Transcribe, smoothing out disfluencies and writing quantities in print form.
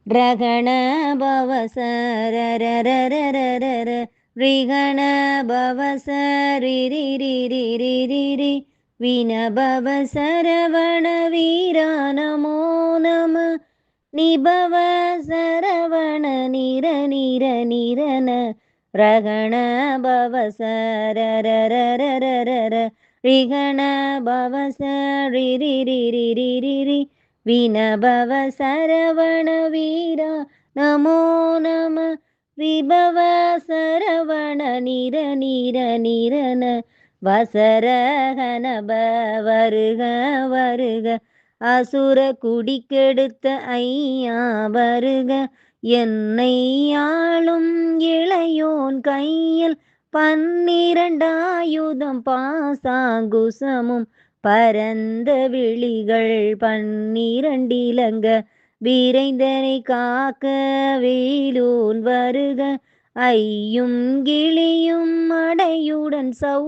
ரகண பவசரரரரரர ரிகண பவசரிரிரிரிரிரிரி வினபவ சரவண வீரா நமோ நம நிபவ சரவண நிர நிர நிரன ரகண பவசரரரரரர ரிகண பவசரிரிரிரிரிரி வினபவ சரவண வீரா நமோ நம விபவ சரவண நிர நிர நிரன வசரகனப வருக வருக அசுர குடிக்கெடுத்த ஐயா வருக என்னை ஆளும் இளையோன் கையில் 12 பாசாங்குசமும் பரந்த விழிகள் 12 விரைந்தனை காக்க வேலூன் வருக ஐயும் கிளியும் அடையுடன் சௌ